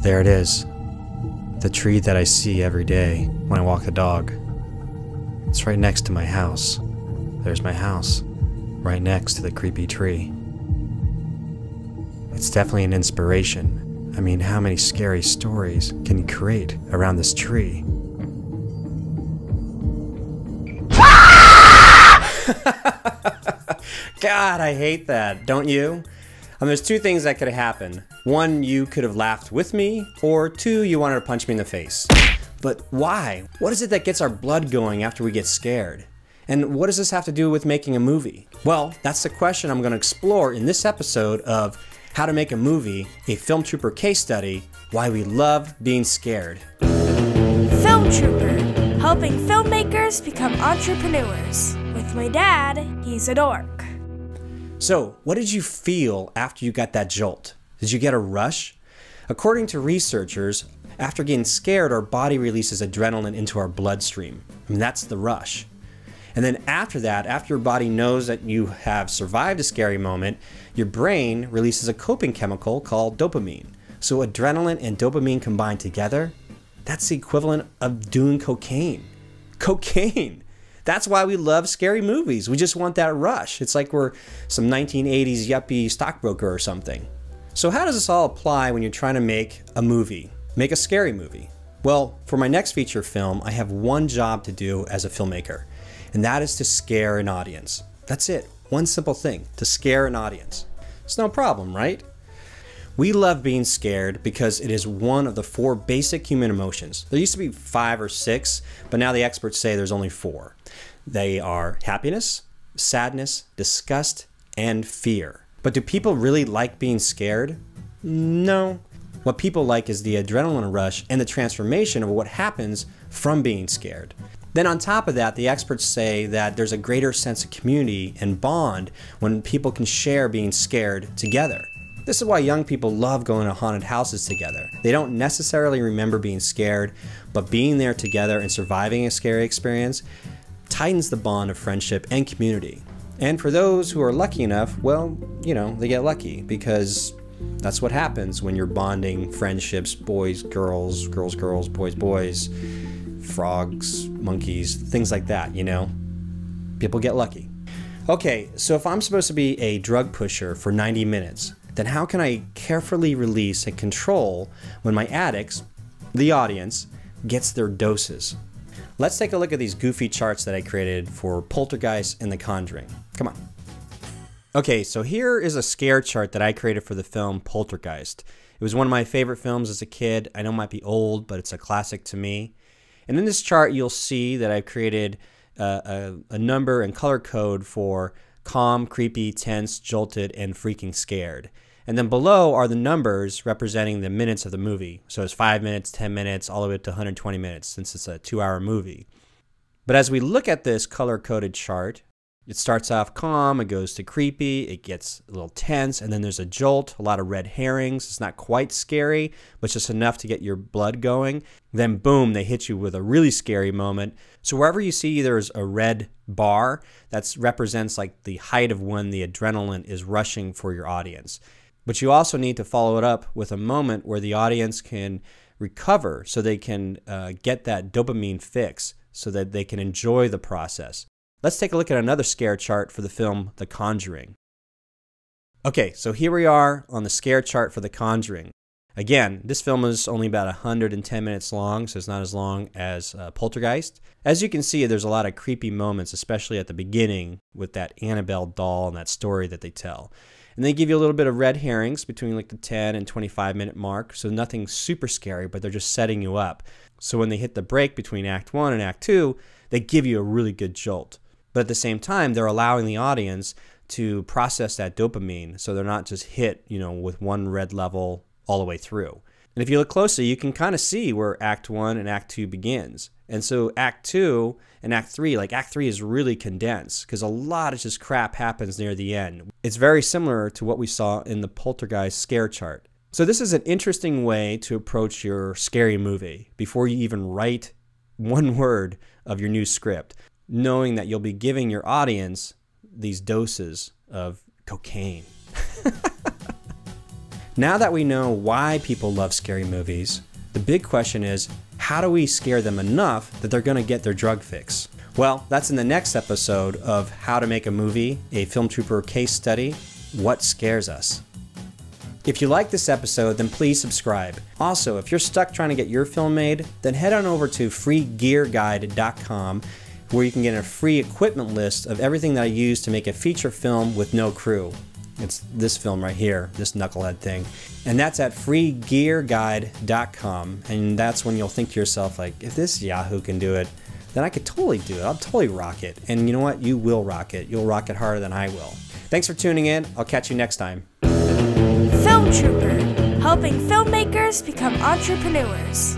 There it is. The tree that I see every day when I walk the dog. It's right next to my house. There's my house, right next to the creepy tree. It's definitely an inspiration. I mean, how many scary stories can you create around this tree? God, I hate that, don't you? There's two things that could have happened. One, you could have laughed with me, or two, you wanted to punch me in the face. But why? What is it that gets our blood going after we get scared? And what does this have to do with making a movie? Well, that's the question I'm going to explore in this episode of How to Make a Movie, a Film Trooper case study, why we love being scared. Film Trooper, helping filmmakers become entrepreneurs. With my dad, he's a dork. So, what did you feel after you got that jolt? Did you get a rush? According to researchers, after getting scared, our body releases adrenaline into our bloodstream. And that's the rush. And then after that, after your body knows that you have survived a scary moment, your brain releases a coping chemical called dopamine. So adrenaline and dopamine combined together, that's the equivalent of doing cocaine. Cocaine! That's why we love scary movies. We just want that rush. It's like we're some 1980s yuppie stockbroker or something. So how does this all apply when you're trying to make a movie? Make a scary movie? Well, for my next feature film, I have one job to do as a filmmaker, and that is to scare an audience. That's it. One simple thing, to scare an audience. It's no problem, right? We love being scared because it is one of the 4 basic human emotions. There used to be 5 or 6, but now the experts say there's only 4. They are happiness, sadness, disgust, and fear. But do people really like being scared? No. What people like is the adrenaline rush and the transformation of what happens from being scared. Then on top of that, the experts say that there's a greater sense of community and bond when people can share being scared together. This is why young people love going to haunted houses together. They don't necessarily remember being scared, but being there together and surviving a scary experience tightens the bond of friendship and community. And for those who are lucky enough, well, you know, they get lucky because that's what happens when you're bonding friendships, boys, girls, girls, girls, boys, boys, frogs, monkeys, things like that, you know? People get lucky. Okay, so if I'm supposed to be a drug pusher for 90 minutes, then how can I carefully release and control when my addicts, the audience, gets their doses? Let's take a look at these goofy charts that I created for Poltergeist and The Conjuring. Come on. Okay, so here is a scare chart that I created for the film Poltergeist. It was one of my favorite films as a kid. I know it might be old, but it's a classic to me. And in this chart, you'll see that I've created a number and color code for calm, creepy, tense, jolted, and freaking scared. And then below are the numbers representing the minutes of the movie. So it's 5 minutes, 10 minutes, all the way up to 120 minutes since it's a 2-hour movie. But as we look at this color-coded chart, it starts off calm, it goes to creepy, it gets a little tense, and then there's a jolt, a lot of red herrings. It's not quite scary, but just enough to get your blood going. Then boom, they hit you with a really scary moment. So wherever you see there's a red bar, that represents like the height of when the adrenaline is rushing for your audience. But you also need to follow it up with a moment where the audience can recover so they can get that dopamine fix so that they can enjoy the process. Let's take a look at another scare chart for the film The Conjuring. Okay, so here we are on the scare chart for The Conjuring. Again, this film is only about 110 minutes long, so it's not as long as Poltergeist. As you can see, there's a lot of creepy moments, especially at the beginning with that Annabelle doll and that story that they tell. And they give you a little bit of red herrings between like the 10 and 25 minute mark, so nothing super scary, but they're just setting you up. So when they hit the break between Act 1 and Act 2, they give you a really good jolt. But at the same time, they're allowing the audience to process that dopamine so they're not just hit, you know, with one red level all the way through. And if you look closely, you can kind of see where Act 1 and Act 2 begins. And so Act 2 and Act 3, like Act 3 is really condensed because a lot of just crap happens near the end. It's very similar to what we saw in the Poltergeist scare chart. So this is an interesting way to approach your scary movie before you even write one word of your new script, knowing that you'll be giving your audience these doses of cocaine. Now that we know why people love scary movies, the big question is, how do we scare them enough that they're going to get their drug fix? Well, that's in the next episode of How to Make a Movie, a Film Trooper case study, What Scares Us. If you like this episode, then please subscribe. Also, if you're stuck trying to get your film made, then head on over to freegearguide.com where you can get a free equipment list of everything that I use to make a feature film with no crew. It's this film right here, this knucklehead thing. And that's at freegearguide.com. And that's when you'll think to yourself, like, if this Yahoo can do it, then I could totally do it. I'll totally rock it. And you know what? You will rock it. You'll rock it harder than I will. Thanks for tuning in. I'll catch you next time. Film Trooper, helping filmmakers become entrepreneurs.